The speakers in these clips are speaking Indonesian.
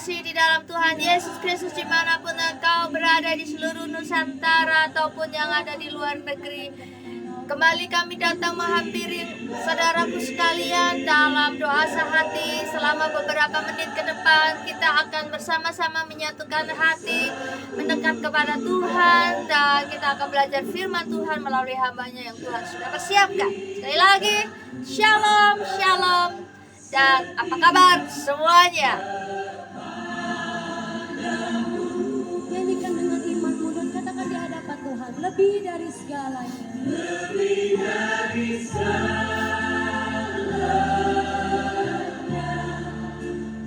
kasih di dalam Tuhan Yesus Kristus, dimanapun engkau berada di seluruh Nusantara ataupun yang ada di luar negeri, kembali kami datang menghampiri saudaraku sekalian dalam doa sehati. Selama beberapa menit ke depan kita akan bersama-sama menyatukan hati, mendekat kepada Tuhan, dan kita akan belajar firman Tuhan melalui hambanya yang Tuhan sudah persiapkan. Sekali lagi, shalom, shalom. Dan apa kabar semuanya? Nyanyikan dengan imanmu dan katakan di hadapan Tuhan, lebih dari segalanya. Lebih dari segalanya,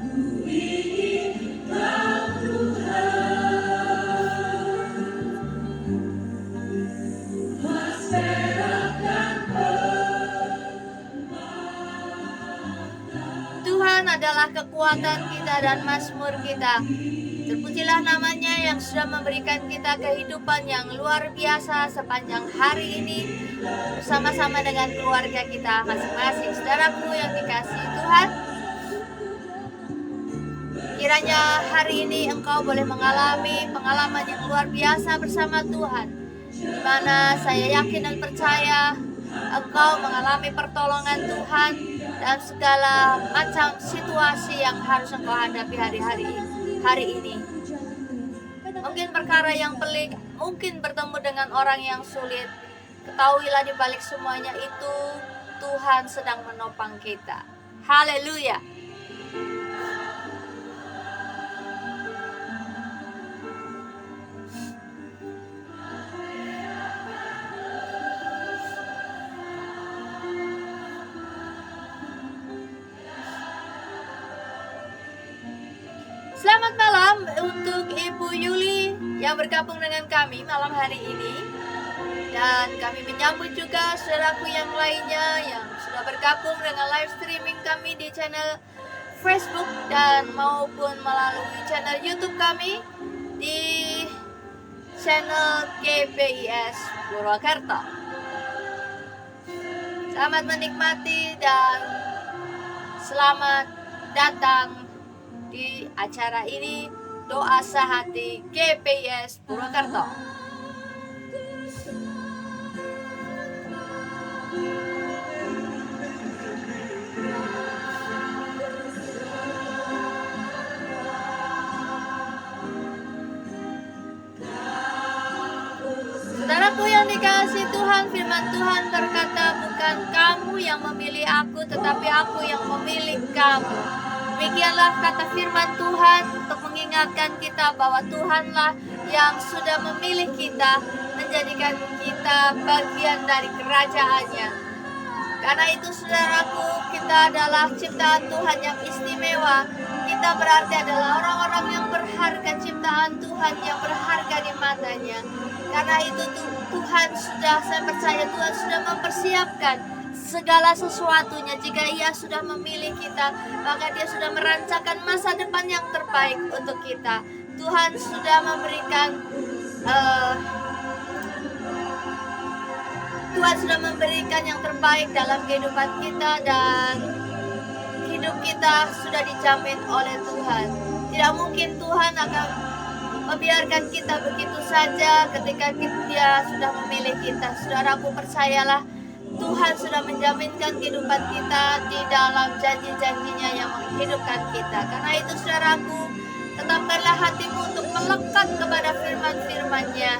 ku ingin Kau Tuhan. Mas perak dan Tuhan adalah kekuatan kita dan mazmur kita. Terpujilah namanya yang sudah memberikan kita kehidupan yang luar biasa sepanjang hari ini bersama-sama dengan keluarga kita masing-masing. Saudaraku yang dikasihi Tuhan, kiranya hari ini engkau boleh mengalami pengalaman yang luar biasa bersama Tuhan, di mana saya yakin dan percaya engkau mengalami pertolongan Tuhan dalam segala macam situasi yang harus engkau hadapi hari ini. Mungkin perkara yang pelik, mungkin bertemu dengan orang yang sulit. Ketahuilah di balik semuanya itu Tuhan sedang menopang kita. Haleluya. Selamat malam untuk Ibu Yuli yang bergabung dengan kami malam hari ini. Dan kami menyambut juga saudaraku yang lainnya yang sudah bergabung dengan live streaming kami di channel Facebook dan maupun melalui channel YouTube kami di channel KPIS Purwakarta. Selamat menikmati dan selamat datang di acara ini, doa sehati KPIS Purwakarta. Saudaraku yang dikasihi Tuhan, firman Tuhan berkata, bukan kamu yang memilih aku, tetapi aku yang memilih kamu. Demikianlah kata firman Tuhan untuk mengingatkan kita bahwa Tuhanlah yang sudah memilih kita, menjadikan kita bagian dari kerajaannya. Karena itu saudaraku, kita adalah ciptaan Tuhan yang istimewa. Kita berarti adalah orang-orang yang berharga, ciptaan Tuhan yang berharga di matanya. Karena itu Tuhan sudah, saya percaya Tuhan sudah mempersiapkan segala sesuatunya. Jika Ia sudah memilih kita, maka Dia sudah merancangkan masa depan yang terbaik untuk kita. Tuhan sudah memberikan yang terbaik dalam kehidupan kita, dan hidup kita sudah dijamin oleh Tuhan. Tidak mungkin Tuhan akan membiarkan kita begitu saja ketika Dia sudah memilih kita. Saudaraku, percayalah, Tuhan sudah menjaminkan kehidupan kita di dalam janji-janjinya yang menghidupkan kita. Karena itu saudaraku, tetapkanlah hatimu untuk melekat kepada firman-firman-Nya.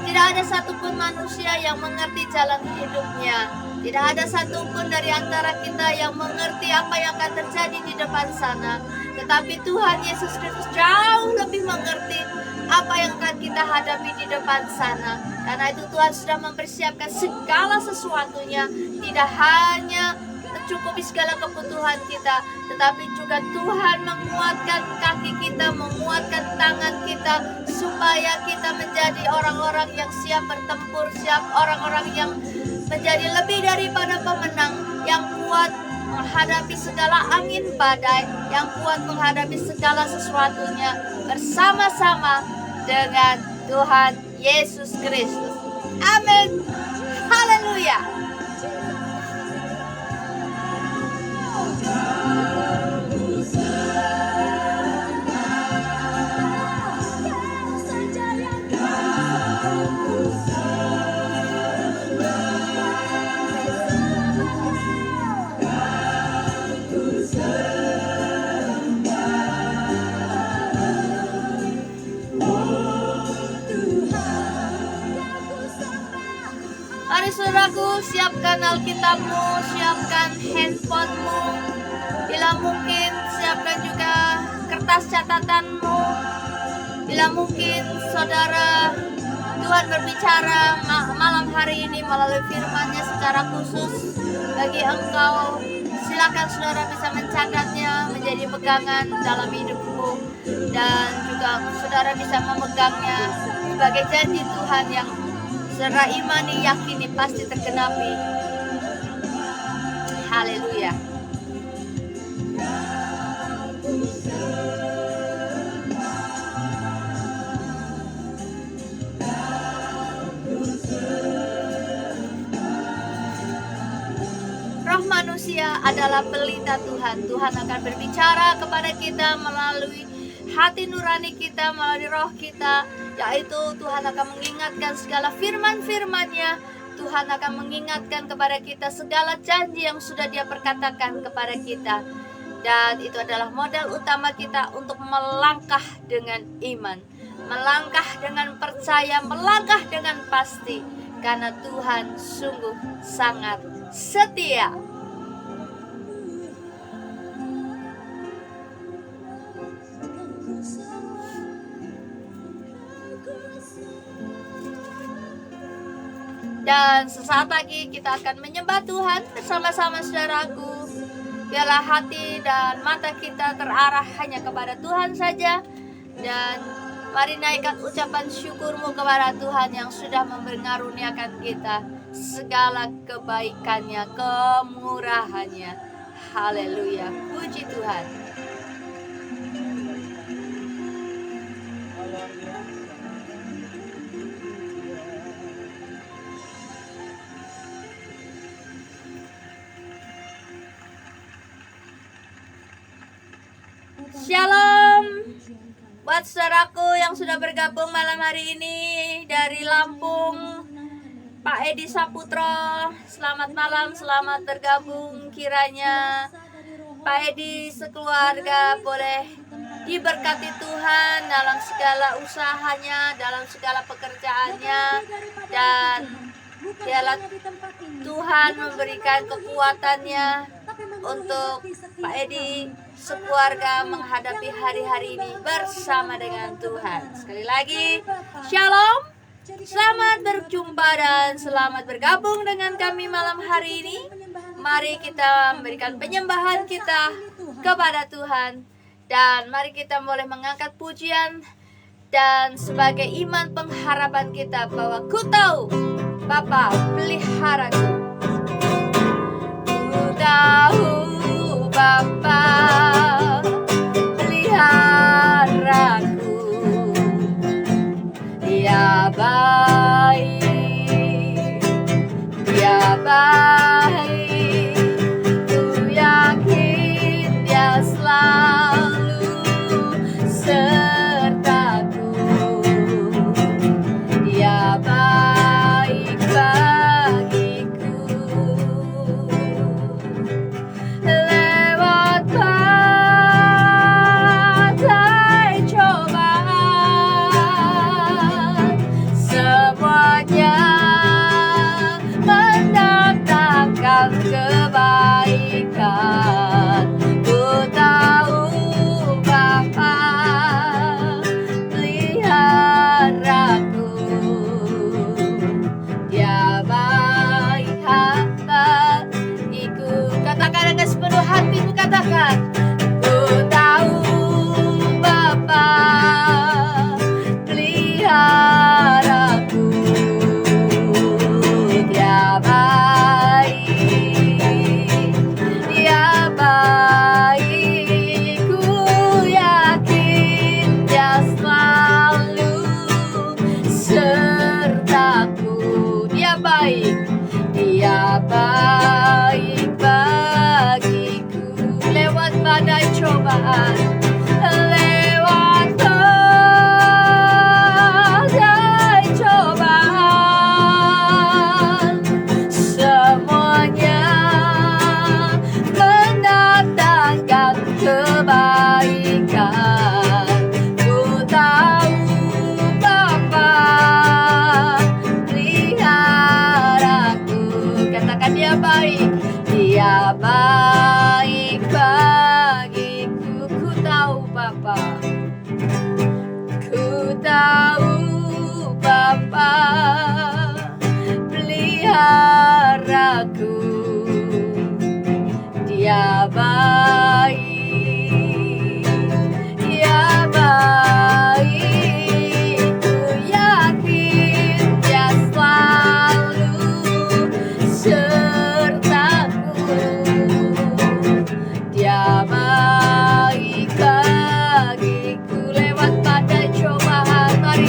Tidak ada satupun manusia yang mengerti jalan hidupnya. Tidak ada satupun dari antara kita yang mengerti apa yang akan terjadi di depan sana. Tetapi Tuhan Yesus Kristus jauh lebih mengerti apa yang akan kita hadapi di depan sana. Karena itu Tuhan sudah mempersiapkan segala sesuatunya. Tidak hanya mencukupi segala kebutuhan kita, tetapi juga Tuhan menguatkan kaki kita, menguatkan tangan kita, supaya kita menjadi orang-orang yang siap bertempur, siap orang-orang yang menjadi lebih daripada pemenang, yang kuat menghadapi segala angin badai, yang kuat menghadapi segala sesuatunya bersama-sama dengan Tuhan Yesus Kristus. Amin. Haleluya. Mari saudaraku, siapkan Alkitabmu, siapkan handphonemu. Bila mungkin siapkan juga kertas catatanmu. Bila mungkin saudara, Tuhan berbicara malam hari ini melalui firman-Nya secara khusus bagi engkau. Silakan saudara bisa mencatatnya menjadi pegangan dalam hidupmu, dan juga saudara bisa memegangnya sebagai janji Tuhan yang saudara imani, yakini pasti tergenapi. Haleluya. Roh manusia adalah pelita Tuhan. Tuhan akan berbicara kepada kita melalui hati nurani kita, melalui roh kita, yaitu Tuhan akan mengingatkan segala firman-firman-Nya. Tuhan akan mengingatkan kepada kita segala janji yang sudah Dia perkatakan kepada kita. Dan itu adalah modal utama kita untuk melangkah dengan iman, melangkah dengan percaya, melangkah dengan pasti, karena Tuhan sungguh sangat setia. Dan sesaat lagi kita akan menyembah Tuhan bersama-sama saudaraku. Biarlah hati dan mata kita terarah hanya kepada Tuhan saja. Dan mari naikkan ucapan syukurmu kepada Tuhan yang sudah mengaruniakan kita segala kebaikannya, kemurahannya. Haleluya, puji Tuhan. Shalom buat saudaraku yang sudah bergabung malam hari ini dari Lampung, Pak Edi Saputro, selamat malam, selamat bergabung. Kiranya Pak Edi sekeluarga boleh diberkati Tuhan dalam segala usahanya, dalam segala pekerjaannya, dan biarlah Tuhan memberikan kekuatannya untuk Pak Edi sekeluarga menghadapi hari-hari ini bersama dengan Tuhan. Sekali lagi, shalom, selamat berjumpa dan selamat bergabung dengan kami malam hari ini. Mari kita memberikan penyembahan kita kepada Tuhan, dan mari kita boleh mengangkat pujian dan sebagai iman pengharapan kita bahwa ku tahu Bapa peliharaku. Ku tahu Bapa peliharaku, Dia baik, Dia baik. Ku yakin Dia selalu sertaku. Dia baik bagiku. Lewat badai cobaan, semuanya mendatangkan kebaikan. Ku tahu Bapa peliharaku, Dia baik bagiku. Katakan dengan sepenuh hatimu, katakan. Ku tahu Bapa peliharaku, Dia baik, Dia baik. Ku yakin Dia selalu sertaku. Dia baik, Dia baik bagiku. Lewat badai cobaan, lewat badai cobaan, baik bagiku. Ku tahu Bapa, ku tahu Bapa peliharaku. Dia baik, dia baik. Ku yakin dia selalu sertaku. Dia baik bagiku. Lewat badai cobaan, mari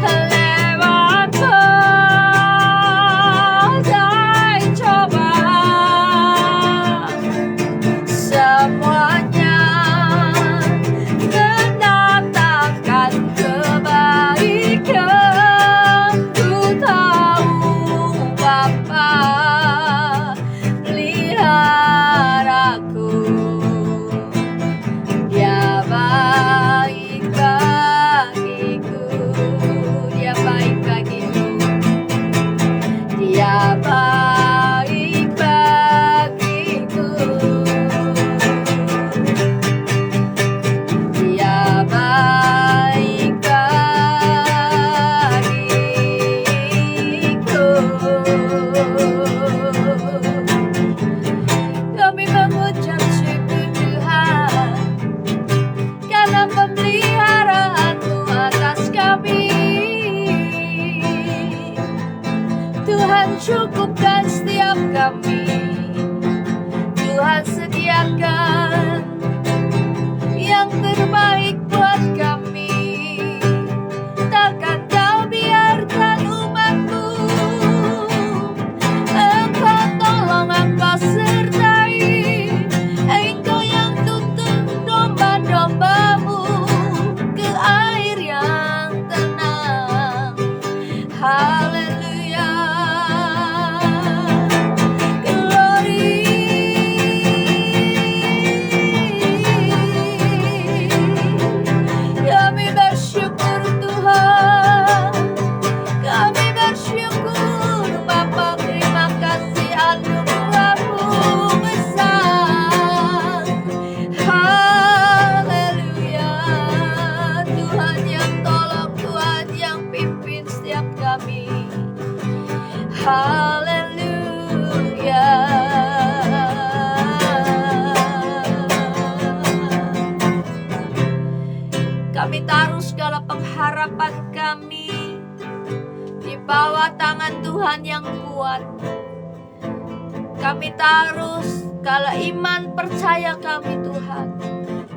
lewat badai cobaan, semuanya mendatangkan kebaikan. Ku tahu Bapa peliharaku. Dia baik bagiku, dia baik bagiku, dia baik bagiku, dia baik bagiku. Kami mengucap syukur Tuhan karena pemeliharaan-Mu atas kami. Tuhan cukupkan setiap kami, Tuhan sediakan yang terbaik buat kami. Takkan Kau biarkan umat-Mu, Engkau tolong, Engkau sertai. Engkau yang tuntun domba-domba-Mu ke air yang tenang. Haleluya, glory. Kami bersyukur Tuhan, kami bersyukur Bapa. Terima kasih anugerah-Mu besar. Haleluya, Tuhan yang tolong, Tuhan yang pimpin setiap kami. Haleluya. Kami taruh segala pengharapan kami di bawah tangan Tuhan yang kuat. Kami taruh segala iman percaya kami Tuhan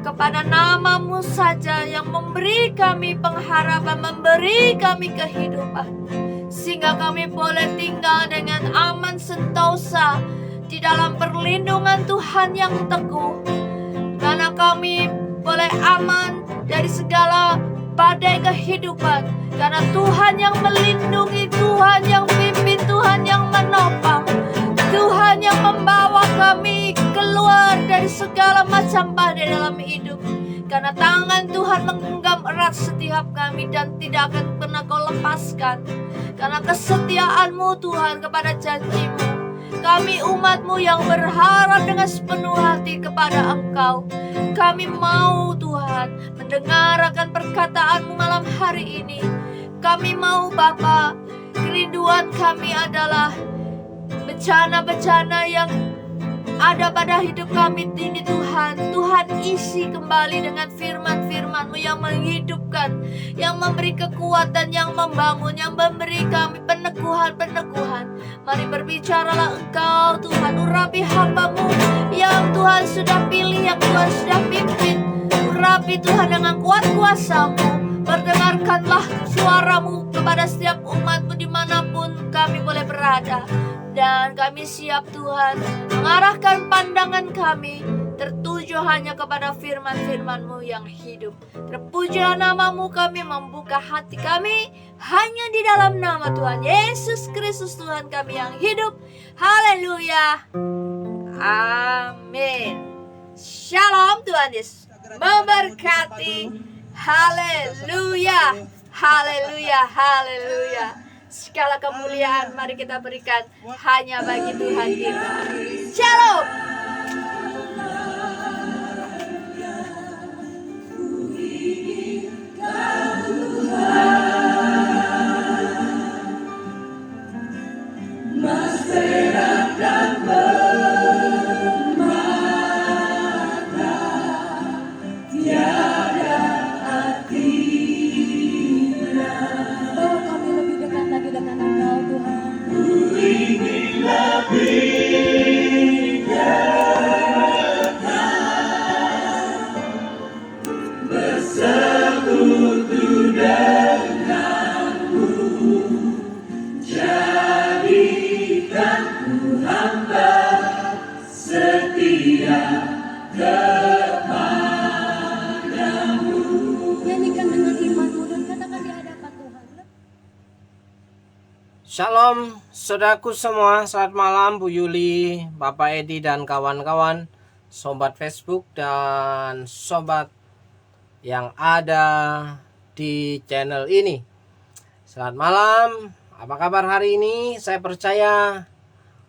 kepada nama-Mu saja yang memberi kami pengharapan, memberi kami kehidupan, sehingga kami boleh tinggal dengan aman sentosa di dalam perlindungan Tuhan yang teguh. Karena kami boleh aman dari segala badai kehidupan, karena Tuhan yang melindungi, Tuhan yang pimpin, Tuhan yang menopang, Tuhan yang membawa kami keluar dari segala macam badai dalam hidup. Karena tangan Tuhan menggenggam erat setiap kami dan tidak akan pernah Kau lepaskan. Karena kesetiaan-Mu Tuhan kepada janji-Mu, kami umat-Mu yang berharap dengan sepenuh hati kepada Engkau. Kami mau Tuhan mendengarkan perkataan-Mu malam hari ini. Kami mau Bapa, kerinduan kami adalah bencana-bencana yang ada pada hidup kami ini Tuhan. Tuhan isi kembali dengan firman-firman-Mu yang menghidupkan, yang memberi kekuatan, yang membangun, yang memberi kami peneguhan-peneguhan. Mari berbicaralah Engkau Tuhan, urapi hamba-Mu yang Tuhan sudah pilih, yang Tuhan sudah pimpin. Urapi Tuhan dengan kuat kuasa-Mu. Perdengarkanlah suara-Mu kepada setiap umat-Mu dimanapun kami boleh berada. Dan kami siap Tuhan mengarahkan pandangan kami tertuju hanya kepada firman-firman-Mu yang hidup. Terpujilah nama-Mu, kami membuka hati kami hanya di dalam nama Tuhan Yesus Kristus Tuhan kami yang hidup. Haleluya. Amin. Shalom, Tuhan Yesus memberkati. Haleluya. Haleluya. Haleluya. Segala kemuliaan mari kita berikan hanya bagi Tuhan kita. Shalom. Shalom saudaraku semua, selamat malam Bu Yuli, Bapak Edi dan kawan-kawan, sobat Facebook dan sobat yang ada di channel ini. Selamat malam, apa kabar hari ini? Saya percaya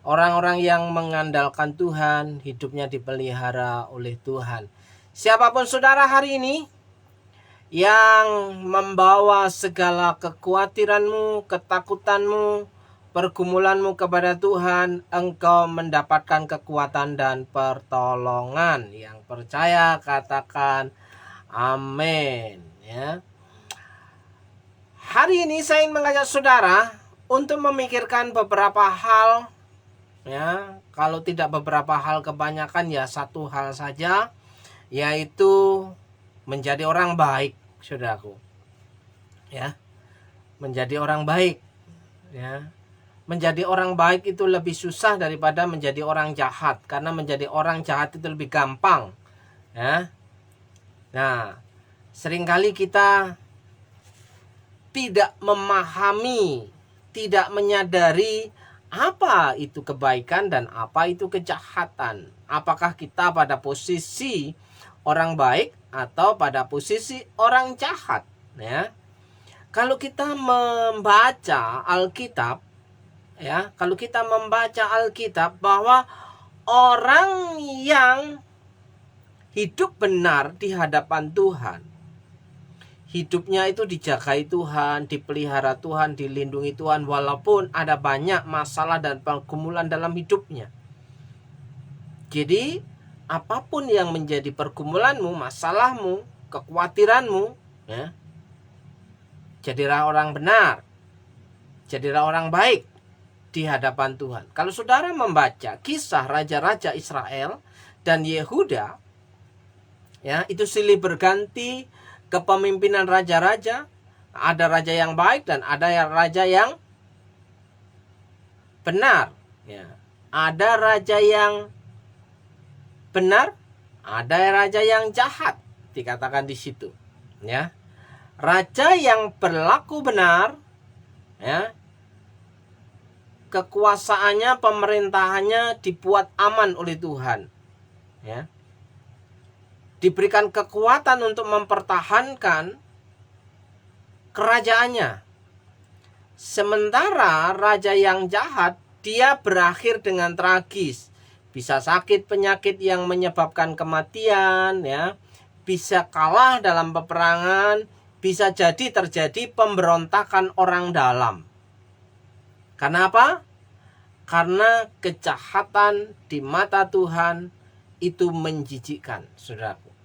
orang-orang yang mengandalkan Tuhan, hidupnya dipelihara oleh Tuhan. Siapapun saudara hari ini yang membawa segala kekhawatiranmu, ketakutanmu, pergumulanmu kepada Tuhan, engkau mendapatkan kekuatan dan pertolongan. Yang percaya katakan amin, ya. Hari ini saya ingin mengajak saudara untuk memikirkan beberapa hal, ya. Kalau tidak beberapa hal, kebanyakan ya satu hal saja, yaitu menjadi orang baik, saudaraku. Ya. Menjadi orang baik, ya. Menjadi orang baik itu lebih susah daripada menjadi orang jahat, karena menjadi orang jahat itu lebih gampang, ya. Nah, seringkali kita tidak memahami, tidak menyadari apa itu kebaikan dan apa itu kejahatan. Apakah kita pada posisi orang baik atau pada posisi orang jahat, ya. Kalau kita membaca Alkitab, ya, kalau kita membaca Alkitab bahwa orang yang hidup benar di hadapan Tuhan, hidupnya itu dijagai Tuhan, dipelihara Tuhan, dilindungi Tuhan, walaupun ada banyak masalah dan pergumulan dalam hidupnya. Jadi apapun yang menjadi pergumulanmu, masalahmu, kekhawatiranmu, ya, jadilah orang benar, jadilah orang baik di hadapan Tuhan. Kalau saudara membaca kisah raja-raja Israel dan Yehuda, ya, itu silih berganti kepemimpinan raja-raja. Ada raja yang baik dan ada raja yang benar, ya. Ada raja yang benar, ada raja yang jahat, dikatakan di situ, ya. Raja yang berlaku benar, ya, kekuasaannya, pemerintahannya dibuat aman oleh Tuhan, ya. Diberikan kekuatan untuk mempertahankan kerajaannya. Sementara raja yang jahat, dia berakhir dengan tragis. Bisa sakit penyakit yang menyebabkan kematian, ya. Bisa kalah dalam peperangan, bisa jadi terjadi pemberontakan orang dalam. Kenapa? Karena kejahatan di mata Tuhan itu menjijikkan, saudaraku.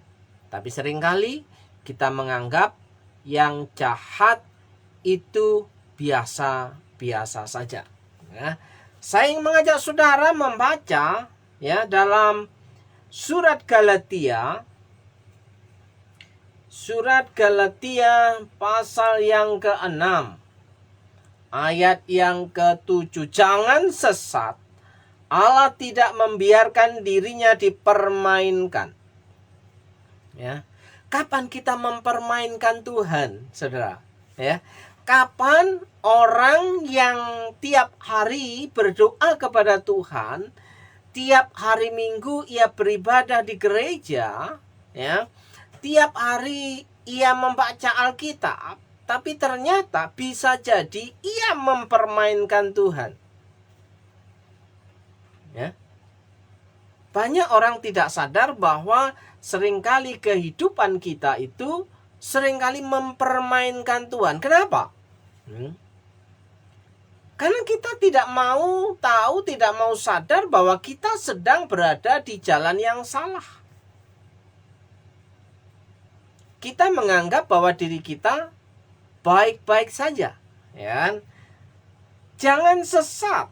Tapi seringkali kita menganggap yang jahat itu biasa-biasa saja, ya. Saya ingin mengajak saudara membaca, ya, dalam surat Galatia, pasal yang ke-6, ayat yang ke-7. Jangan sesat, Allah tidak membiarkan dirinya dipermainkan, ya. Kapan kita mempermainkan Tuhan, saudara? Ya. Kapan orang yang tiap hari berdoa kepada Tuhan, tiap hari Minggu ia beribadah di gereja, ya, tiap hari ia membaca Alkitab, tapi ternyata bisa jadi ia mempermainkan Tuhan, ya. Banyak orang tidak sadar bahwa seringkali kehidupan kita itu seringkali mempermainkan Tuhan. Kenapa? Karena kita tidak mau tahu, tidak mau sadar bahwa kita sedang berada di jalan yang salah. Kita menganggap bahwa diri kita baik-baik saja, ya. Jangan sesat.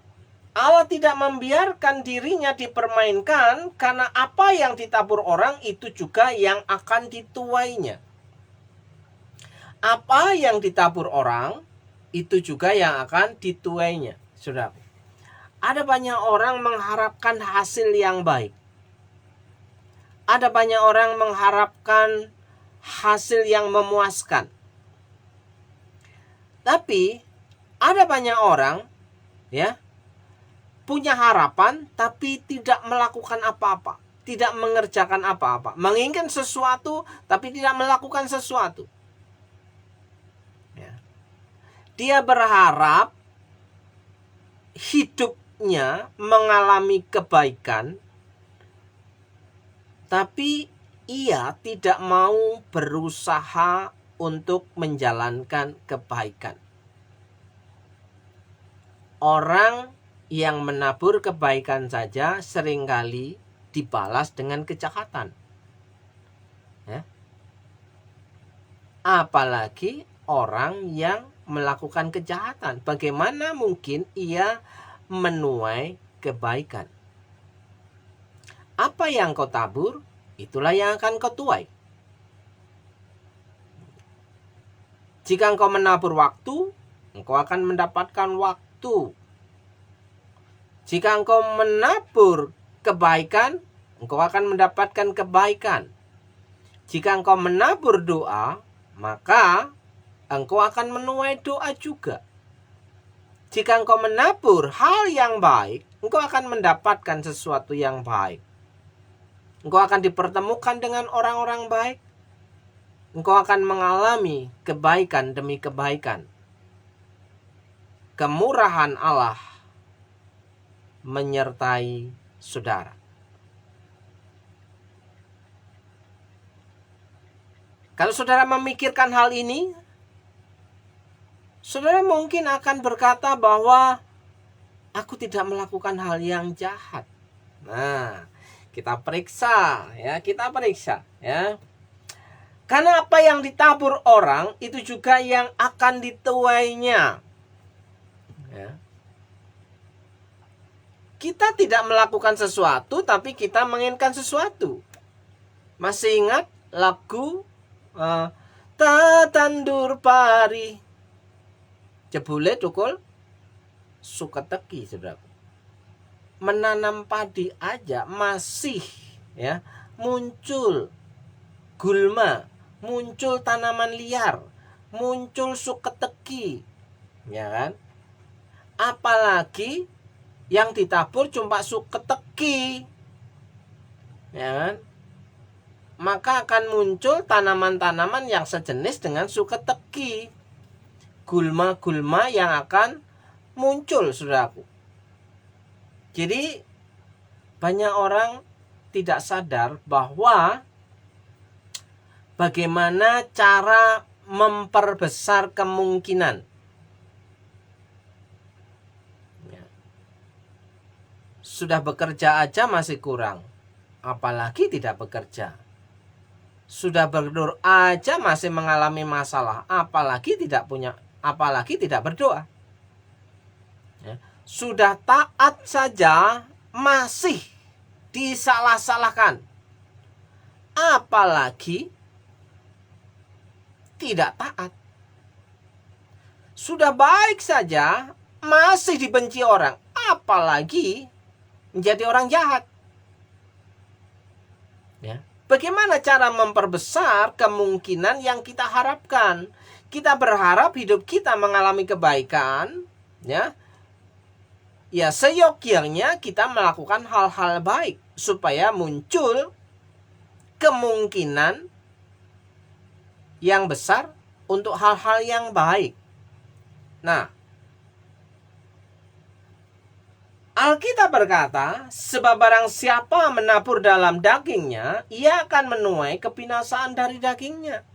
Allah tidak membiarkan dirinya dipermainkan, karena apa yang ditabur orang itu juga yang akan dituainya. Apa yang ditabur orang itu juga yang akan dituainya, saudara. Ada banyak orang mengharapkan hasil yang baik. Ada banyak orang mengharapkan hasil yang memuaskan. Tapi ada banyak orang ya, punya harapan tapi tidak melakukan apa-apa, tidak mengerjakan apa-apa, menginginkan sesuatu tapi tidak melakukan sesuatu. Ya. Dia berharap hidupnya mengalami kebaikan, tapi ia tidak mau berusaha untuk menjalankan kebaikan. Orang yang menabur kebaikan saja seringkali dibalas dengan kejahatan. Ya. Apalagi orang yang melakukan kejahatan. Bagaimana mungkin ia menuai kebaikan? Apa yang kau tabur, itulah yang akan kau tuai. Jika engkau menabur waktu, engkau akan mendapatkan waktu. Jika engkau menabur kebaikan, engkau akan mendapatkan kebaikan. Jika engkau menabur doa, maka engkau akan menuai doa juga. Jika engkau menabur hal yang baik, engkau akan mendapatkan sesuatu yang baik. Engkau akan dipertemukan dengan orang-orang baik. Engkau akan mengalami kebaikan demi kebaikan. Kemurahan Allah menyertai saudara. Kalau saudara memikirkan hal ini, saudara mungkin akan berkata bahwa aku tidak melakukan hal yang jahat. Nah, kita periksa ya. Karena apa yang ditabur orang itu juga yang akan dituainya. Ya. Kita tidak melakukan sesuatu, tapi kita menginginkan sesuatu. Masih ingat lagu Tatandur pari jebule tukul suka teki, saudara. Menanam padi aja masih ya muncul gulma, muncul tanaman liar, muncul suketeki, ya kan? Apalagi yang ditabur cuma suketeki, ya kan? Maka akan muncul tanaman-tanaman yang sejenis dengan suketeki, gulma-gulma yang akan muncul, saudaraku. Jadi banyak orang tidak sadar bahwa bagaimana cara memperbesar kemungkinan. Ya. Sudah bekerja aja masih kurang, apalagi tidak bekerja. Sudah berdoa aja masih mengalami masalah, apalagi tidak berdoa. Ya. Sudah taat saja masih disalah-salahkan, apalagi tidak taat. Sudah baik saja masih dibenci orang, apalagi menjadi orang jahat. Ya. Bagaimana cara memperbesar kemungkinan yang kita harapkan? Kita berharap hidup kita mengalami kebaikan, ya. Ya, seyogyanya kita melakukan hal-hal baik supaya muncul kemungkinan yang besar untuk hal-hal yang baik. Nah, Alkitab berkata, sebab barang siapa menabur dalam dagingnya, ia akan menuai kebinasaan dari dagingnya.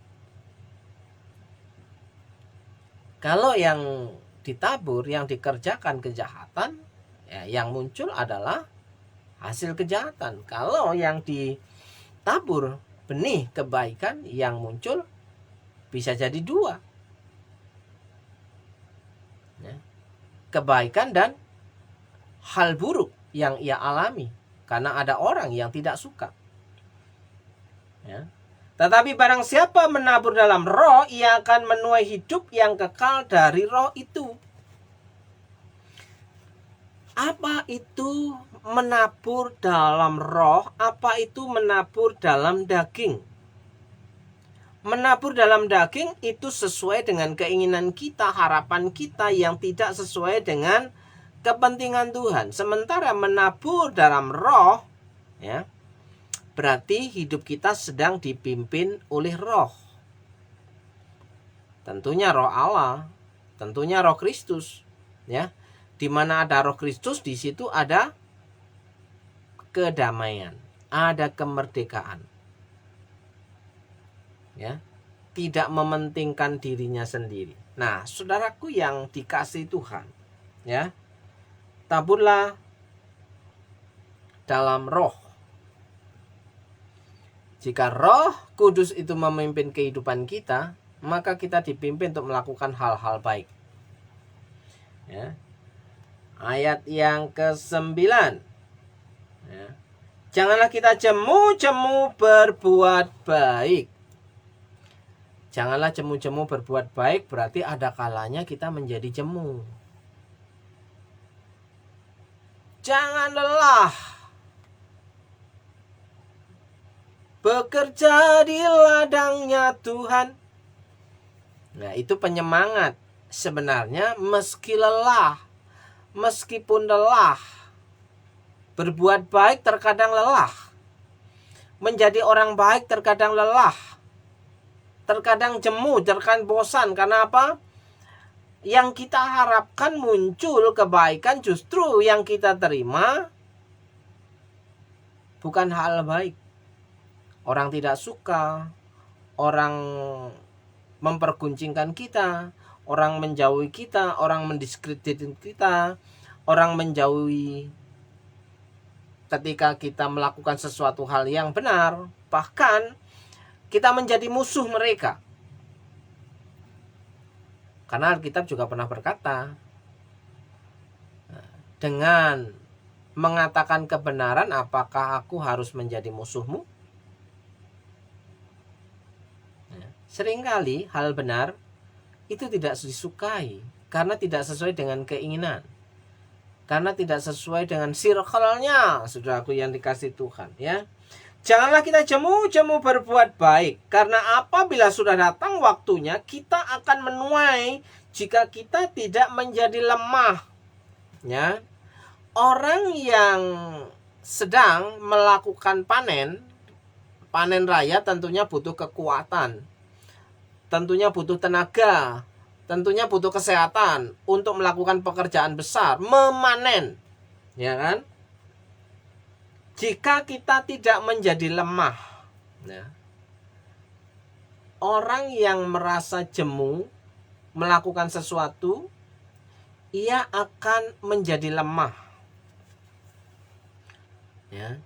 Kalau yang ditabur, yang dikerjakan kejahatan, ya, yang muncul adalah hasil kejahatan. Kalau yang ditabur benih kebaikan, yang muncul bisa jadi dua. Ya. Kebaikan dan hal buruk yang ia alami. Karena ada orang yang tidak suka. Ya. Tetapi barang siapa menabur dalam roh, ia akan menuai hidup yang kekal dari roh itu. Apa itu menabur dalam roh? Apa itu menabur dalam daging? Menabur dalam daging itu sesuai dengan keinginan kita, harapan kita yang tidak sesuai dengan kepentingan Tuhan. Sementara menabur dalam roh, ya, berarti hidup kita sedang dipimpin oleh roh. Tentunya roh Allah, tentunya roh Kristus, ya. Di mana ada roh Kristus, di situ ada kedamaian, ada kemerdekaan. Ya, tidak mementingkan dirinya sendiri. Nah, saudaraku yang dikasihi Tuhan, ya, taburlah dalam roh. Jika Roh Kudus itu memimpin kehidupan kita, maka kita dipimpin untuk melakukan hal-hal baik. Ya. Ayat yang ke-9. Ya. Janganlah kita jemu-jemu berbuat baik. Janganlah jemu-jemu berbuat baik, berarti ada kalanya kita menjadi jemu. Jangan lelah bekerja di ladangnya Tuhan. Nah, itu penyemangat. Sebenarnya meskipun lelah, berbuat baik terkadang lelah. Menjadi orang baik terkadang lelah. Terkadang jemu, terkadang bosan. Karena apa? Yang kita harapkan muncul kebaikan, justru yang kita terima bukan hal baik. Orang tidak suka, orang memperguncingkan kita, orang menjauhi kita, orang mendiskreditkan kita, orang menjauhi ketika kita melakukan sesuatu hal yang benar. Bahkan kita menjadi musuh mereka. Karena Alkitab juga pernah berkata, dengan mengatakan kebenaran, apakah aku harus menjadi musuhmu? Seringkali hal benar itu tidak disukai karena tidak sesuai dengan keinginan, karena tidak sesuai dengan circle-nya, saudaraku yang dikasihi Tuhan, ya. Janganlah kita jemu-jemu berbuat baik, karena apabila sudah datang waktunya kita akan menuai jika kita tidak menjadi lemah, ya. Orang yang sedang melakukan panen raya tentunya butuh kekuatan, tentunya butuh tenaga, tentunya butuh kesehatan untuk melakukan pekerjaan besar, memanen, ya kan? Jika kita tidak menjadi lemah, ya, orang yang merasa jemu melakukan sesuatu, ia akan menjadi lemah. Ya.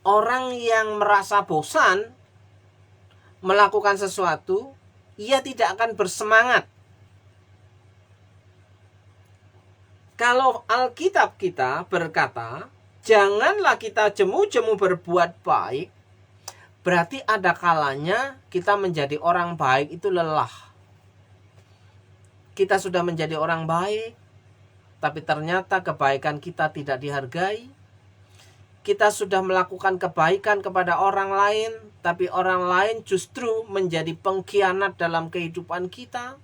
Orang yang merasa bosan melakukan sesuatu, ia tidak akan bersemangat. Kalau Alkitab kita berkata, janganlah kita jemu-jemu berbuat baik, berarti ada kalanya kita menjadi orang baik itu lelah. Kita sudah menjadi orang baik, tapi ternyata kebaikan kita tidak dihargai. Kita sudah melakukan kebaikan kepada orang lain, tapi orang lain justru menjadi pengkhianat dalam kehidupan kita,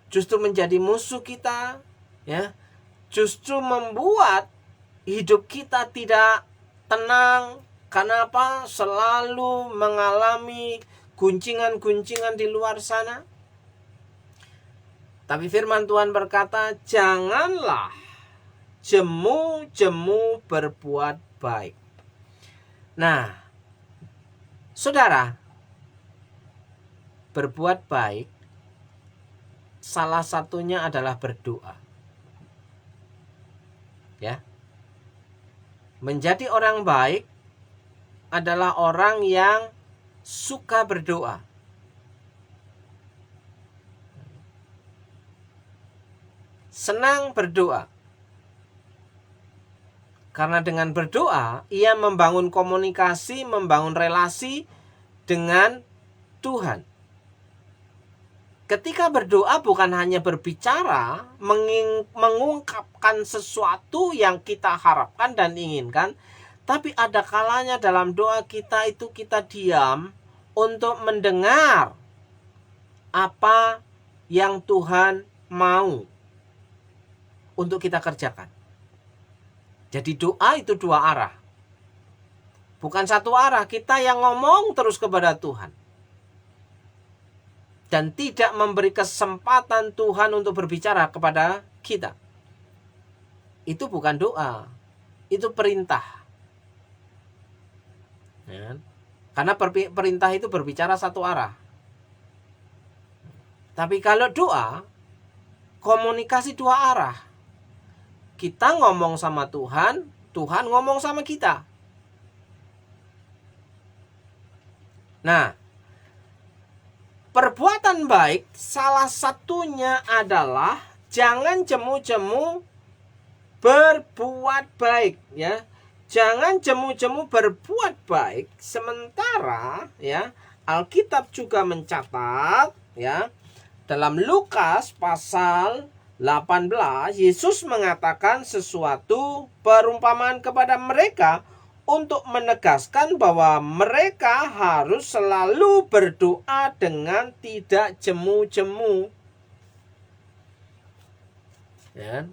justru menjadi musuh kita, ya, justru membuat hidup kita tidak tenang. Karena apa? Selalu mengalami guncingan-guncingan di luar sana. Tapi firman Tuhan berkata, janganlah jemu-jemu berbuat baik. Nah, saudara, berbuat baik salah satunya adalah berdoa. Ya. Menjadi orang baik adalah orang yang suka berdoa. Senang berdoa. Karena dengan berdoa, ia membangun komunikasi, membangun relasi dengan Tuhan. Ketika berdoa bukan hanya berbicara, mengungkapkan sesuatu yang kita harapkan dan inginkan, tapi ada kalanya dalam doa kita itu kita diam untuk mendengar apa yang Tuhan mau. untuk kita kerjakan. Jadi doa itu dua arah. Bukan satu arah, kita yang ngomong terus kepada Tuhan. Dan tidak memberi kesempatan Tuhan untuk berbicara kepada kita. Itu bukan doa, itu perintah. Ya. Karena perintah itu berbicara satu arah. Tapi kalau doa, komunikasi dua arah. Kita ngomong sama Tuhan, Tuhan ngomong sama kita. Nah, perbuatan baik salah satunya adalah jangan jemu-jemu berbuat baik, ya. Jangan jemu-jemu berbuat baik, sementara ya Alkitab juga mencatat, ya, dalam Lukas pasal 18, Yesus mengatakan sesuatu perumpamaan kepada mereka untuk menegaskan bahwa mereka harus selalu berdoa dengan tidak jemu-jemu. Ya.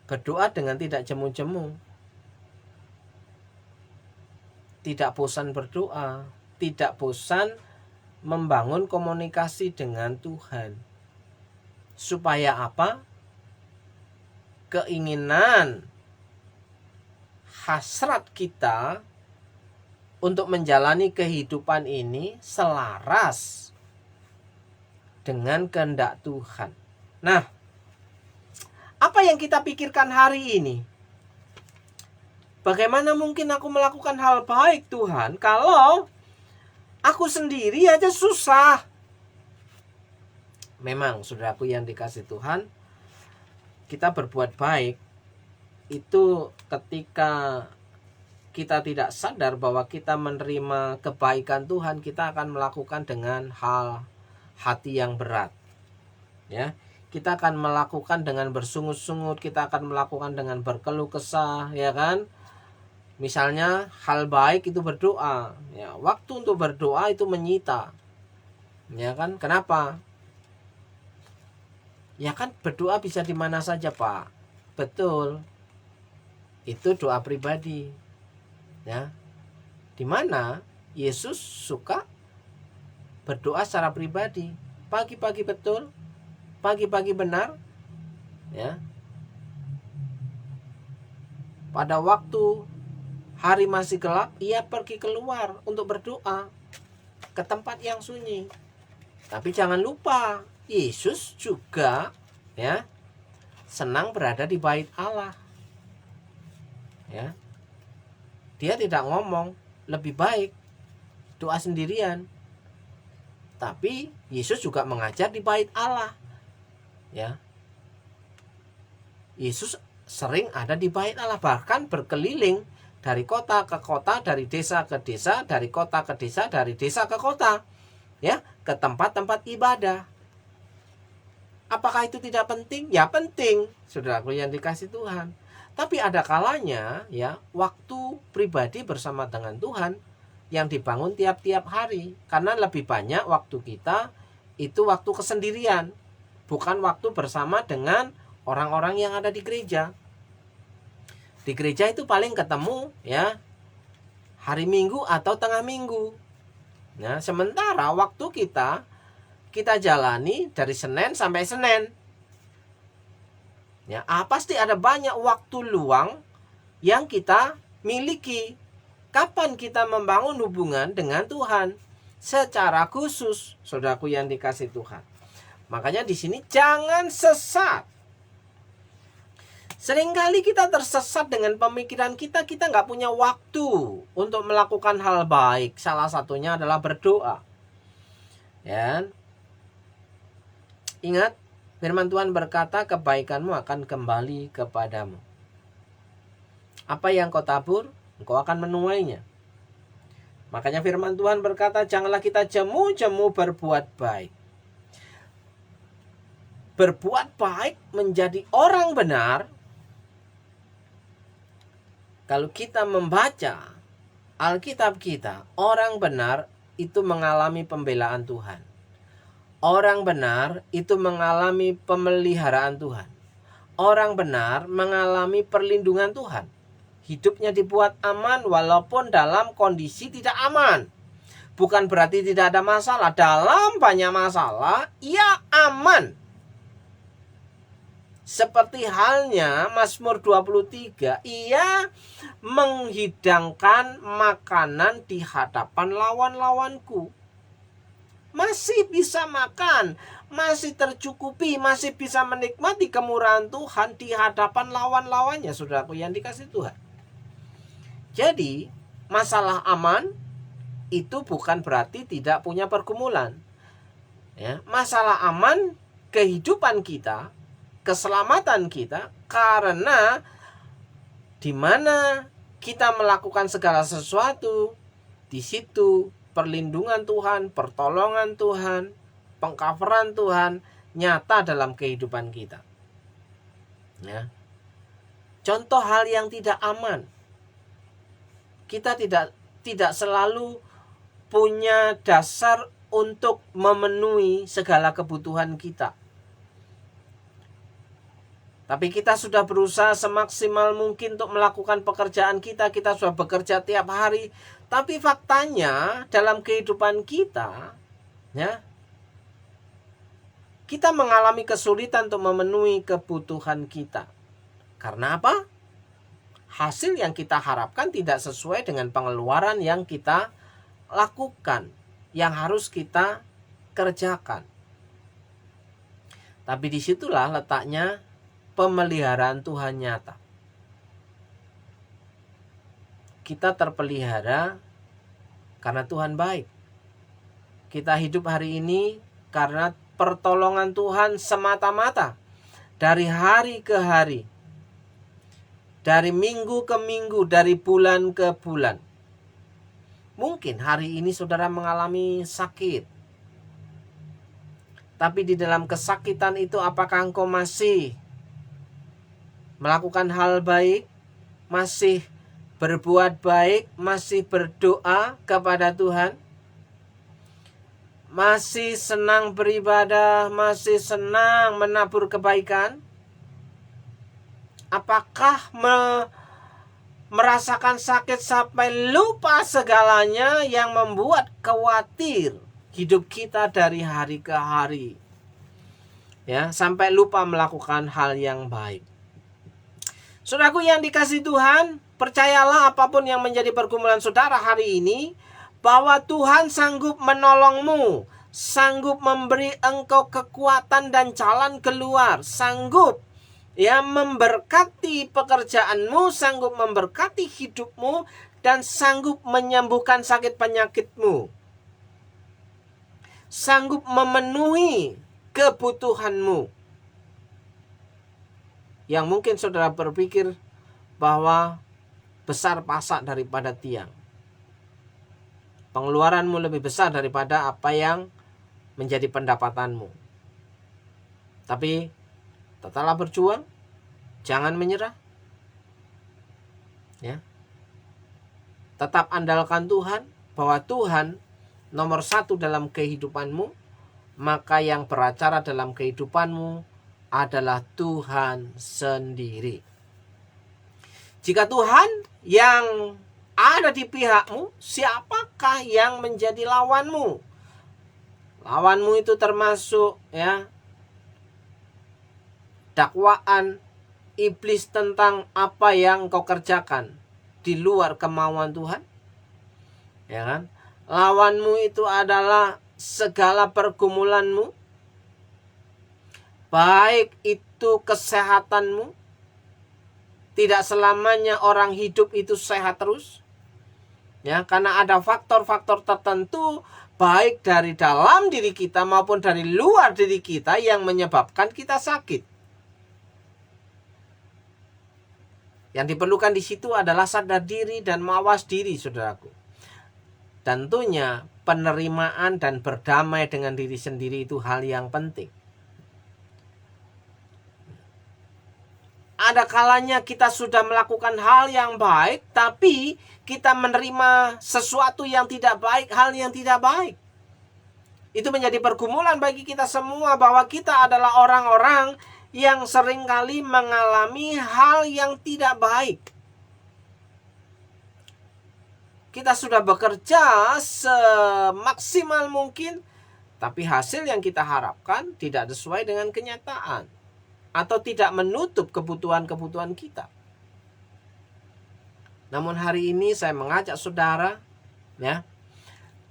Berdoa dengan tidak jemu-jemu. Tidak bosan berdoa, tidak bosan membangun komunikasi dengan Tuhan. Supaya apa? Keinginan, hasrat kita untuk menjalani kehidupan ini selaras dengan kehendak Tuhan. Nah, apa yang kita pikirkan hari ini? Bagaimana mungkin aku melakukan hal baik, Tuhan, kalau aku sendiri aja susah? Memang, saudaraku yang dikasih Tuhan, kita berbuat baik itu ketika kita tidak sadar bahwa kita menerima kebaikan Tuhan, kita akan melakukan dengan hal hati yang berat. Ya, kita akan melakukan dengan bersungut-sungut, kita akan melakukan dengan berkeluh kesah, ya kan? Misalnya hal baik itu berdoa, ya, waktu untuk berdoa itu menyita. Ya kan? Kenapa? Ya kan berdoa bisa di mana saja, Pak. Betul. Itu doa pribadi. Ya. Di mana Yesus suka berdoa secara pribadi. Pagi-pagi betul. Pagi-pagi benar. Ya. Pada waktu hari masih gelap, ia pergi keluar untuk berdoa ke tempat yang sunyi. Tapi jangan lupa, Yesus juga ya senang berada di bait Allah. Ya. Dia tidak ngomong, lebih baik doa sendirian. Tapi Yesus juga mengajar di bait Allah. Ya. Yesus sering ada di bait Allah, bahkan berkeliling dari kota ke kota, dari desa ke desa, dari kota ke desa, dari desa ke kota, ya, ke tempat-tempat ibadah. Apakah itu tidak penting? Ya penting, saudaraku yang dikasih Tuhan. Tapi ada kalanya, ya, waktu pribadi bersama dengan Tuhan yang dibangun tiap-tiap hari, karena lebih banyak waktu kita itu waktu kesendirian, bukan waktu bersama dengan orang-orang yang ada di gereja. Di gereja itu paling ketemu ya hari Minggu atau tengah minggu. Nah, sementara waktu kita jalani dari Senin sampai Senin. Ya, pasti ada banyak waktu luang yang kita miliki. Kapan kita membangun hubungan dengan Tuhan secara khusus, saudaraku yang dikasih Tuhan. Makanya di sini jangan sesat. Seringkali kita tersesat dengan pemikiran kita nggak punya waktu untuk melakukan hal baik. Salah satunya adalah berdoa. Ya. Ingat, firman Tuhan berkata, kebaikanmu akan kembali kepadamu. Apa yang kau tabur, engkau akan menuainya. Makanya firman Tuhan berkata, janganlah kita jemu-jemu berbuat baik. Berbuat baik menjadi orang benar. Kalau kita membaca Alkitab kita, orang benar itu mengalami pembelaan Tuhan. Orang benar itu mengalami pemeliharaan Tuhan. Orang benar mengalami perlindungan Tuhan. Hidupnya dibuat aman walaupun dalam kondisi tidak aman. Bukan berarti tidak ada masalah. Dalam banyak masalah, ia aman. Seperti halnya Mazmur 23, ia menghidangkan makanan di hadapan lawan-lawanku. Masih bisa makan, masih tercukupi, masih bisa menikmati kemurahan Tuhan di hadapan lawan-lawannya, saudaraku yang dikasihi Tuhan. Jadi, masalah aman itu bukan berarti tidak punya pergumulan. Ya, masalah aman kehidupan kita, keselamatan kita, karena di mana kita melakukan segala sesuatu, di situ perlindungan Tuhan, pertolongan Tuhan, pengcoveran Tuhan nyata dalam kehidupan kita. Ya. Contoh hal yang tidak aman. Kita tidak selalu punya dasar untuk memenuhi segala kebutuhan kita. Tapi kita sudah berusaha semaksimal mungkin untuk melakukan pekerjaan kita. Kita sudah bekerja tiap hari. Tapi faktanya dalam kehidupan kita, ya, kita mengalami kesulitan untuk memenuhi kebutuhan kita. Karena apa? Hasil yang kita harapkan tidak sesuai dengan pengeluaran yang kita lakukan, yang harus kita kerjakan. Tapi disitulah letaknya pemeliharaan Tuhan nyata. Kita terpelihara karena Tuhan baik. Kita hidup hari ini karena pertolongan Tuhan semata-mata. Dari hari ke hari. Dari minggu ke minggu, dari bulan ke bulan. Mungkin hari ini saudara mengalami sakit. Tapi di dalam kesakitan itu apakah engkau masih melakukan hal baik, masih berbuat baik, masih berdoa kepada Tuhan, masih senang beribadah, masih senang menabur kebaikan? Apakah merasakan sakit sampai lupa segalanya yang membuat khawatir hidup kita dari hari ke hari? Ya, sampai lupa melakukan hal yang baik. Saudaraku yang dikasihi Tuhan, percayalah apapun yang menjadi pergumulan saudara hari ini, bahwa Tuhan sanggup menolongmu, sanggup memberi engkau kekuatan dan jalan keluar, sanggup ya memberkati pekerjaanmu, sanggup memberkati hidupmu, dan sanggup menyembuhkan sakit penyakitmu, sanggup memenuhi kebutuhanmu. Yang mungkin saudara berpikir bahwa besar pasak daripada tiang. Pengeluaranmu lebih besar daripada apa yang menjadi pendapatanmu. Tapi tetaplah berjuang, jangan menyerah. Ya. Tetap andalkan Tuhan, bahwa Tuhan nomor satu dalam kehidupanmu, maka yang beracara dalam kehidupanmu adalah Tuhan sendiri. Jika Tuhan yang ada di pihakmu, siapakah yang menjadi lawanmu? Lawanmu itu termasuk ya dakwaan iblis tentang apa yang kau kerjakan di luar kemauan Tuhan. Ya kan? Lawanmu itu adalah segala pergumulanmu, baik itu kesehatanmu. Tidak selamanya orang hidup itu sehat terus. Ya, karena ada faktor-faktor tertentu baik dari dalam diri kita maupun dari luar diri kita yang menyebabkan kita sakit. Yang diperlukan di situ adalah sadar diri dan mawas diri, saudaraku. Tentunya penerimaan dan berdamai dengan diri sendiri itu hal yang penting. Ada kalanya kita sudah melakukan hal yang baik, tapi kita menerima sesuatu yang tidak baik, hal yang tidak baik. Itu menjadi pergumulan bagi kita semua bahwa kita adalah orang-orang yang seringkali mengalami hal yang tidak baik. Kita sudah bekerja semaksimal mungkin, tapi hasil yang kita harapkan tidak sesuai dengan kenyataan atau tidak menutup kebutuhan-kebutuhan kita. Namun hari ini saya mengajak saudara, ya,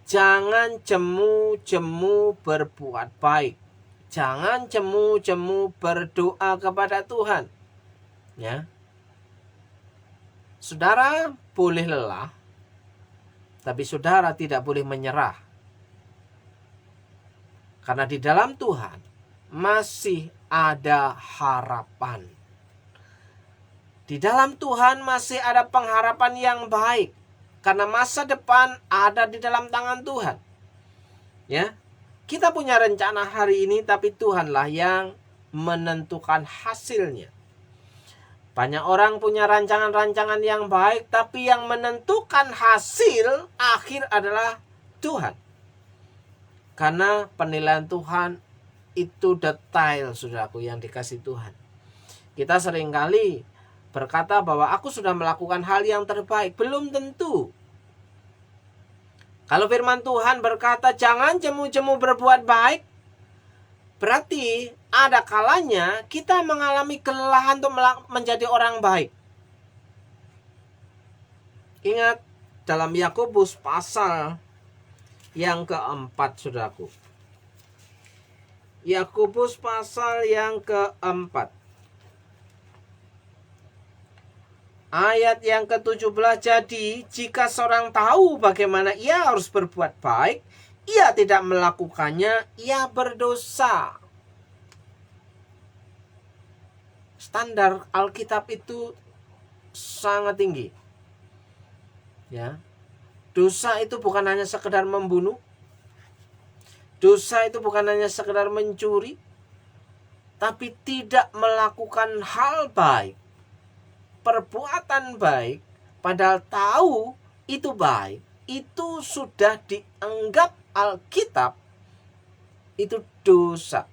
jangan jemu-jemu berbuat baik. Jangan jemu-jemu berdoa kepada Tuhan. Ya. Saudara boleh lelah, tapi saudara tidak boleh menyerah. Karena di dalam Tuhan masih ada harapan. Di dalam Tuhan masih ada pengharapan yang baik. Karena masa depan ada di dalam tangan Tuhan. Ya. Kita punya rencana hari ini, tapi Tuhanlah yang menentukan hasilnya. Banyak orang punya rancangan-rancangan yang baik, tapi yang menentukan hasil akhir adalah Tuhan. Karena penilaian Tuhan itu detail, saudaraku, yang dikasih Tuhan. Kita seringkali berkata bahwa aku sudah melakukan hal yang terbaik. Belum tentu. Kalau firman Tuhan berkata jangan jemu-jemu berbuat baik, berarti ada kalanya kita mengalami kelelahan untuk menjadi orang baik. Ingat dalam Yakobus pasal yang keempat, saudaraku. Yakobus pasal yang keempat. Ayat yang ke-17, jadi jika seorang tahu bagaimana ia harus berbuat baik, ia tidak melakukannya, ia berdosa. Standar Alkitab itu sangat tinggi. Ya. Dosa itu bukan hanya sekedar membunuh. Dosa itu bukan hanya sekedar mencuri, tapi tidak melakukan hal baik. Perbuatan baik, padahal tahu itu baik, itu sudah dianggap Alkitab itu dosa.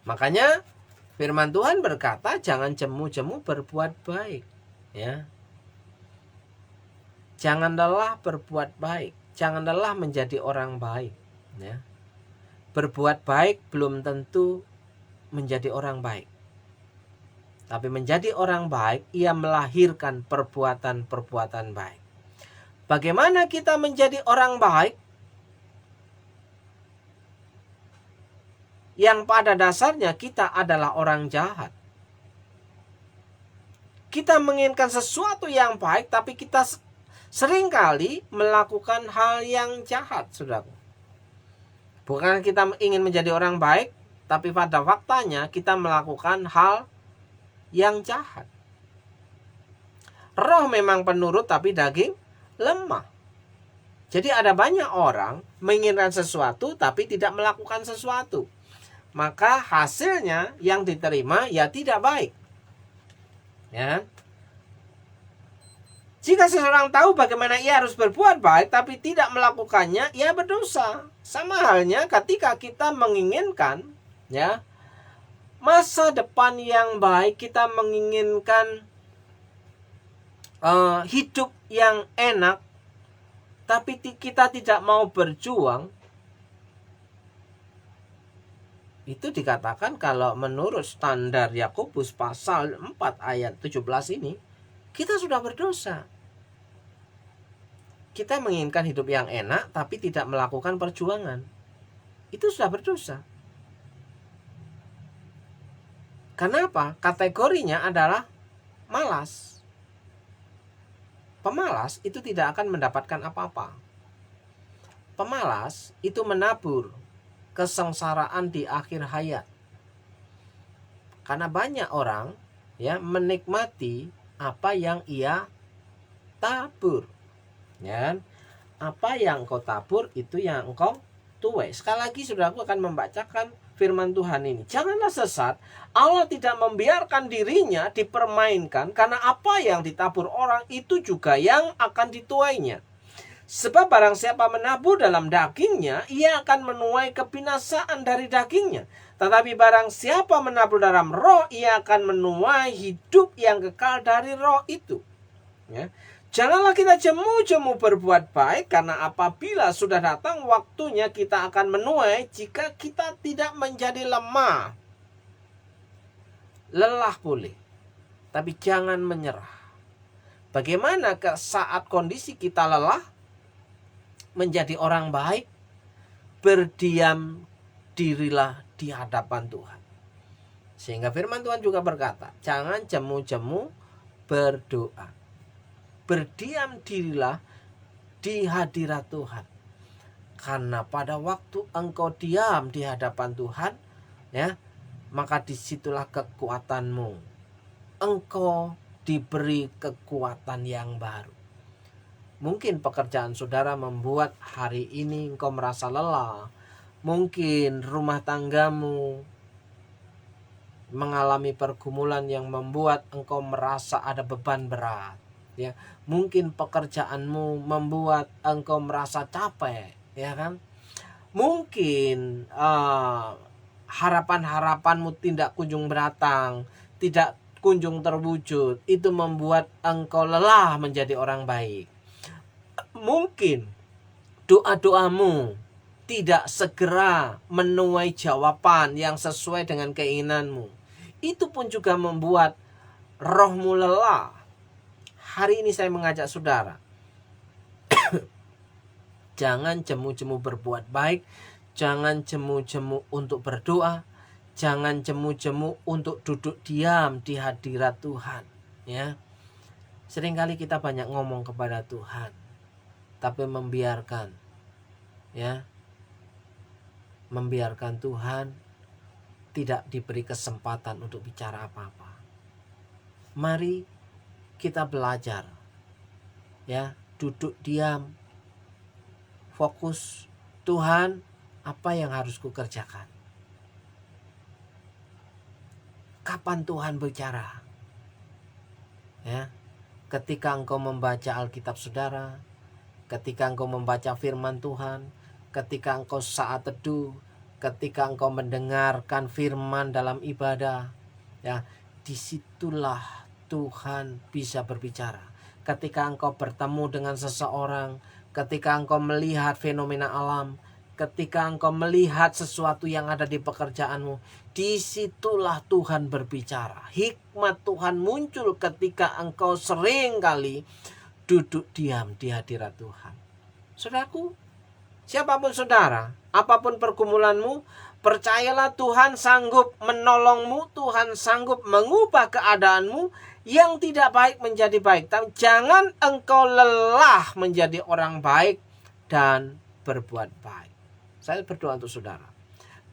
Makanya firman Tuhan berkata jangan jemu-jemu berbuat baik, ya. Jangan lelah berbuat baik, jangan lelah menjadi orang baik, ya. Berbuat baik belum tentu menjadi orang baik. Tapi menjadi orang baik, ia melahirkan perbuatan-perbuatan baik. Bagaimana kita menjadi orang baik? Yang pada dasarnya kita adalah orang jahat. Kita menginginkan sesuatu yang baik, tapi kita seringkali melakukan hal yang jahat, saudaraku. Bukan kita ingin menjadi orang baik, tapi pada faktanya kita melakukan hal yang jahat. Roh memang penurut tapi daging lemah. Jadi ada banyak orang menginginkan sesuatu tapi tidak melakukan sesuatu. Maka hasilnya yang diterima ya tidak baik. Ya. Jika seseorang tahu bagaimana ia harus berbuat baik tapi tidak melakukannya, ia berdosa. Sama halnya ketika kita menginginkan, ya, masa depan yang baik, kita menginginkan hidup yang enak, tapi kita tidak mau berjuang, itu dikatakan kalau menurut standar Yakobus pasal 4 ayat 17 ini, kita sudah berdosa. Kita menginginkan hidup yang enak, tapi tidak melakukan perjuangan. Itu sudah berdosa. Kenapa? Kategorinya adalah malas. Pemalas itu tidak akan mendapatkan apa-apa. Pemalas itu menabur kesengsaraan di akhir hayat. Karena banyak orang ya menikmati apa yang ia tabur. Ya. Apa yang kau tabur itu yang engkau tuai. Sekali lagi saudaraku akan membacakan firman Tuhan ini. Janganlah sesat. Allah tidak membiarkan dirinya dipermainkan, karena apa yang ditabur orang itu juga yang akan dituainya. Sebab barang siapa menabur dalam dagingnya, ia akan menuai kebinasaan dari dagingnya. Tetapi barang siapa menabur dalam roh, ia akan menuai hidup yang kekal dari roh itu. Ya. Janganlah kita jemu-jemu berbuat baik, karena apabila sudah datang waktunya kita akan menuai jika kita tidak menjadi lemah. Lelah boleh, tapi jangan menyerah. Bagaimana saat kondisi kita lelah? Menjadi orang baik, berdiam dirilah di hadapan Tuhan. Sehingga firman Tuhan juga berkata, jangan jemu-jemu berdoa. Berdiam dirilah di hadirat Tuhan. Karena pada waktu engkau diam di hadapan Tuhan, ya, maka disitulah kekuatanmu. Engkau diberi kekuatan yang baru. Mungkin pekerjaan saudara membuat hari ini engkau merasa lelah. Mungkin rumah tanggamu mengalami pergumulan yang membuat engkau merasa ada beban berat. Ya, mungkin pekerjaanmu membuat engkau merasa capek, ya kan? Mungkin harapan-harapanmu tidak kunjung datang, tidak kunjung terwujud. Itu membuat engkau lelah menjadi orang baik. Mungkin doa-doamu tidak segera menuai jawaban yang sesuai dengan keinginanmu. Itu pun juga membuat rohmu lelah. Hari ini saya mengajak saudara, jangan jemu-jemu berbuat baik, jangan jemu-jemu untuk berdoa, jangan jemu-jemu untuk duduk diam di hadirat Tuhan. Ya, seringkali kita banyak ngomong kepada Tuhan, tapi membiarkan Tuhan tidak diberi kesempatan untuk bicara apa-apa. Mari kita belajar, ya, duduk diam, fokus. Tuhan, apa yang harus kukerjakan? Kapan Tuhan bicara? Ya, ketika engkau membaca Alkitab saudara, ketika engkau membaca firman Tuhan, ketika engkau saat teduh, ketika engkau mendengarkan firman dalam ibadah, ya, disitulah Tuhan bisa berbicara. Ketika engkau bertemu dengan seseorang, ketika engkau melihat fenomena alam, ketika engkau melihat sesuatu yang ada di pekerjaanmu, disitulah Tuhan berbicara. Hikmat Tuhan muncul ketika engkau sering kali duduk diam di hadirat Tuhan. Saudaraku, siapapun saudara, apapun pergumulanmu, percayalah Tuhan sanggup menolongmu, Tuhan sanggup mengubah keadaanmu yang tidak baik menjadi baik. Tapi jangan engkau lelah menjadi orang baik dan berbuat baik. Saya berdoa untuk saudara.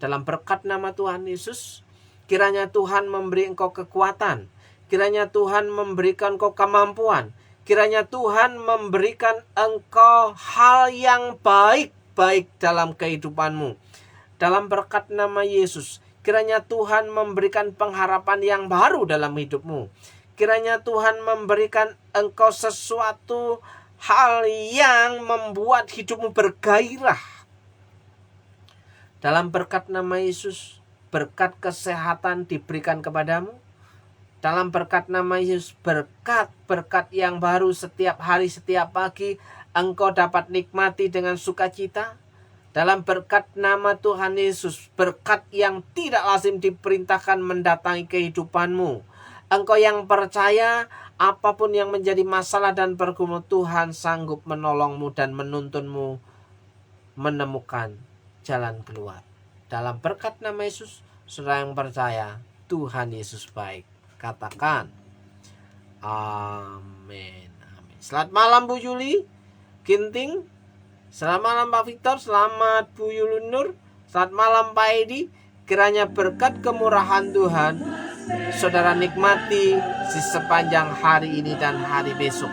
Dalam berkat nama Tuhan Yesus, kiranya Tuhan memberi engkau kekuatan. Kiranya Tuhan memberikan engkau kemampuan. Kiranya Tuhan memberikan engkau hal yang baik-baik dalam kehidupanmu. Dalam berkat nama Yesus, kiranya Tuhan memberikan pengharapan yang baru dalam hidupmu. Kiranya Tuhan memberikan engkau sesuatu hal yang membuat hidupmu bergairah. Dalam berkat nama Yesus, berkat kesehatan diberikan kepadamu. Dalam berkat nama Yesus, berkat-berkat yang baru setiap hari, setiap pagi, engkau dapat nikmati dengan sukacita. Dalam berkat nama Tuhan Yesus, berkat yang tidak lazim diperintahkan mendatangi kehidupanmu. Engkau yang percaya, apapun yang menjadi masalah dan pergumulan, Tuhan sanggup menolongmu dan menuntunmu menemukan jalan keluar. Dalam berkat nama Yesus, saudara yang percaya, Tuhan Yesus baik. Katakan amin. Amin. Selamat malam Bu Yuli Ginting. Selamat malam Pak Victor. Selamat Bu Yulunur. Selamat malam Pak Edi. Kiranya berkat kemurahan Tuhan saudara nikmati di sepanjang hari ini dan hari besok.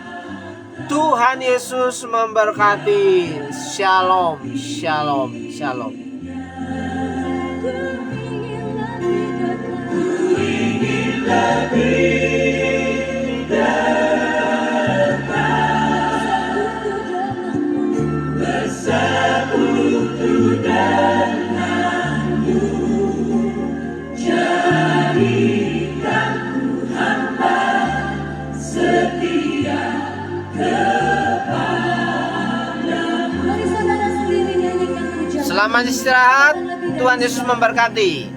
Tuhan Yesus memberkati. Shalom, shalom, shalom. Lebih dekat setia. Mari saudara sendiri nyanyikan pujian. Selamat istirahat. Tuhan Yesus memberkati.